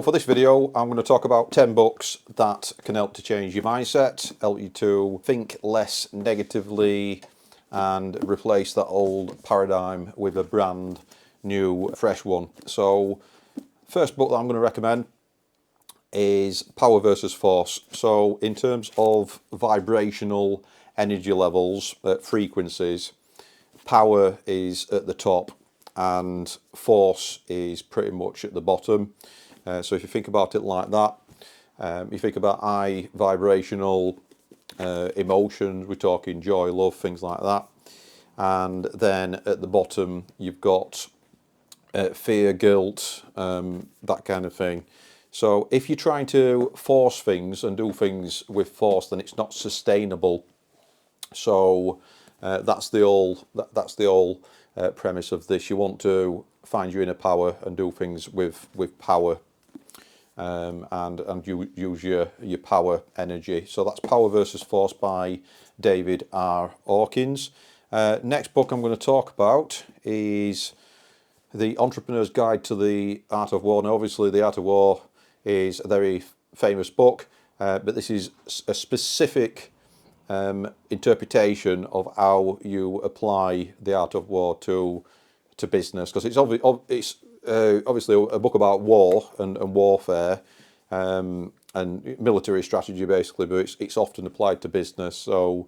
For this video, I'm going to talk about 10 books that can help to change your mindset, help you to think less negatively and replace that old paradigm with a brand new, fresh one. So, first book that I'm going to recommend is Power versus Force. So, in terms of vibrational energy levels, frequencies, power is at the top and force is pretty much at the bottom. So if you think about it like that, you think about high vibrational emotions, we're talking joy, love, things like that. And then at the bottom, you've got fear, guilt, that kind of thing. So if you're trying to force things and do things with force, then it's not sustainable. So that's the whole premise of this. You want to find your inner power and do things with power. And you use your power energy. So that's Power versus Force by David R. Hawkins. Next book I'm going to talk about is The Entrepreneur's Guide to the Art of War. Now, obviously, The Art of War is a very famous book, but this is a specific interpretation of how you apply the art of war to business, because it's obviously a book about war and warfare and military strategy basically, but it's often applied to business. So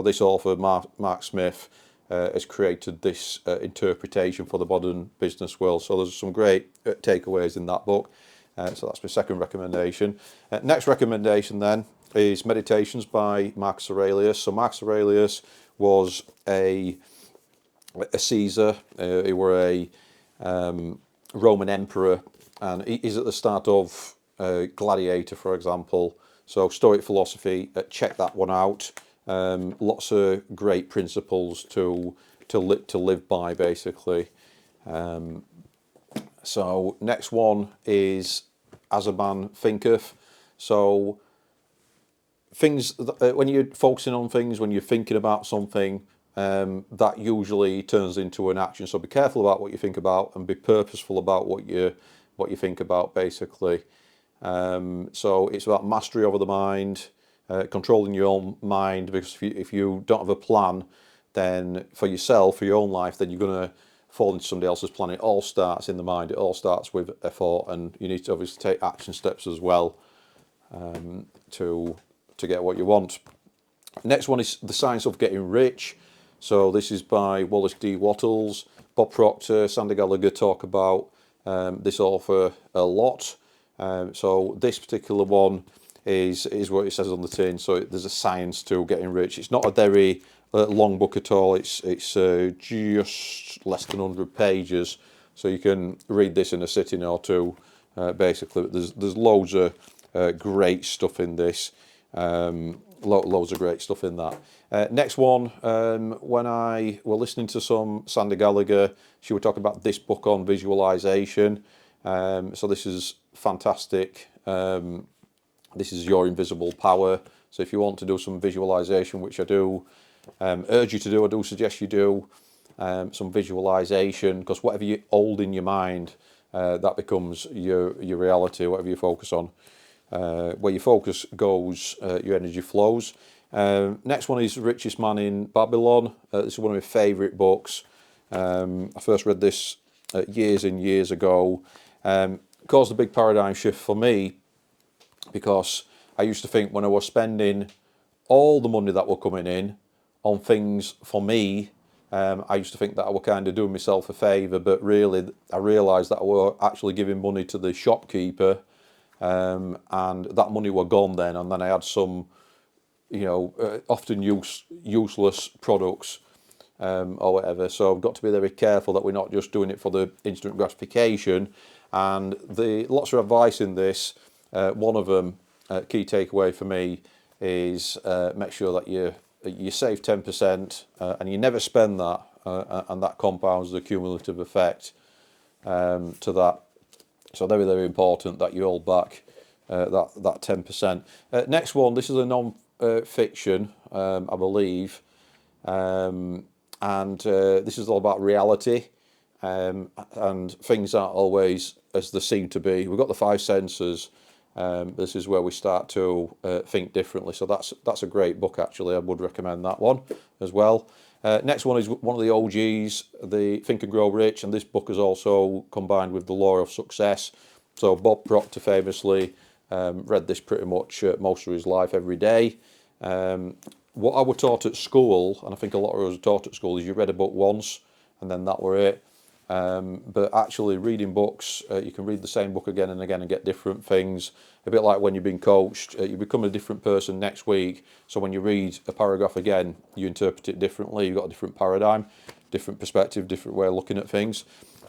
this author Mark Smith has created this interpretation for the modern business world. So there's some great takeaways in that book. So that's my second recommendation. Next recommendation then is Meditations by Marcus Aurelius. So Marcus Aurelius was a Caesar. He were a Roman emperor, and he's at the start of Gladiator, for example. So Stoic philosophy, check that one out. Lots of great principles to live by, basically. So next one is As a Man Thinketh. So things when you're focusing on things, when you're thinking about something, that usually turns into an action. So be careful about what you think about and be purposeful about what you think about, basically. So it's about mastery over the mind, controlling your own mind, because if you don't have a plan, then for yourself, for your own life, then you're going to fall into somebody else's plan. It all starts in the mind. It all starts with a thought, and you need to obviously take action steps as well to get what you want. Next one is The Science of Getting Rich. So this is by Wallace D. Wattles. Bob Proctor, Sandy Gallagher talk about this author a lot. So this particular one is what it says on the tin. So there's a science to getting rich. It's not a very long book at all. It's just less than 100 pages. So you can read this in a sitting or two. Basically, there's loads of great stuff in this. Loads of great stuff in that. Next one, when I were listening to some Sandy Gallagher, she would talk about this book on visualization. So this is fantastic. This is Your Invisible Power. So if you want to do some visualization, which I do urge you to do, I do suggest you do some visualization, because whatever you hold in your mind, that becomes your reality, whatever you focus on. Where your focus goes, your energy flows. Next one is Richest Man in Babylon. This is one of my favourite books. I first read this years and years ago. Caused a big paradigm shift for me, because I used to think when I was spending all the money that were coming in on things for me, I used to think that I were kind of doing myself a favour, but really I realised that I were actually giving money to the shopkeeper. And that money were gone then, and then I had some, often useless products or whatever. So I've got to be very careful that we're not just doing it for the instant gratification. And lots of advice in this. One of them, key takeaway for me, is make sure that you save 10% and you never spend that, and that compounds the cumulative effect to that. So very, very important that you hold back that 10%. Next one, this is a non-fiction, I believe, and this is all about reality, and things aren't always as there seem to be. We've got the five senses. This is where we start to think differently. So that's a great book, actually. I would recommend that one as well. Next one is one of the OGs, the Think and Grow Rich, and this book is also combined with The Law of Success. So Bob Proctor famously read this pretty much most of his life every day. What I was taught at school, and I think a lot of us were taught at school, is you read a book once and then that were it. But actually reading books, you can read the same book again and again and get different things. A bit like when you're being coached, you become a different person next week. So when you read a paragraph again, you interpret it differently. You've got a different paradigm, different perspective, different way of looking at things.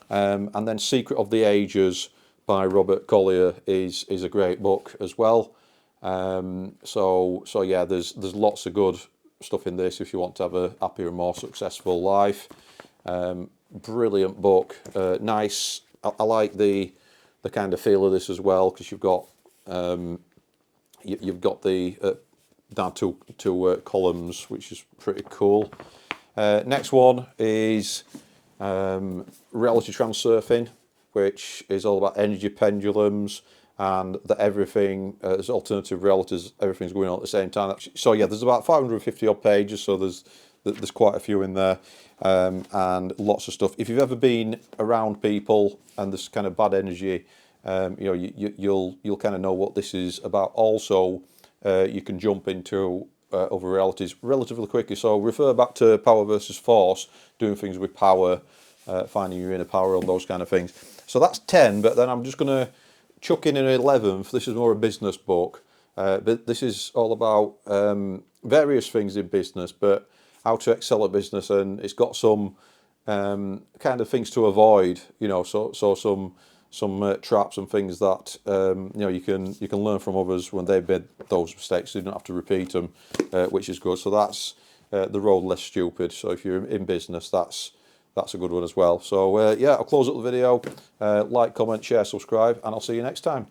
And then Secret of the Ages by Robert Collier is a great book as well. So yeah, there's lots of good stuff in this if you want to have a happier, more successful life. Brilliant book, nice. I like the kind of feel of this as well, because you've got the down two columns, which is pretty cool. Next one is reality transurfing, which is all about energy pendulums and that everything, there's alternative realities, everything's going on at the same time. So yeah, there's about 550 odd pages, so there's quite a few in there, and lots of stuff. If you've ever been around people and there's kind of bad energy, you'll kind of know what this is about. Also, you can jump into other realities relatively quickly. So refer back to Power versus Force, doing things with power, finding your inner power, and those kind of things. So that's 10, but then I'm just going to chuck in an 11th. This is more a business book, but this is all about various things in business, but how to excel at business, and it's got some kind of things to avoid, so some traps and things that you can learn from others when they've made those mistakes, so you don't have to repeat them, which is good. So that's The Road Less Stupid. So if you're in business, that's a good one as well. So yeah, I'll close up the video. Like, comment, share, subscribe, and I'll see you next time.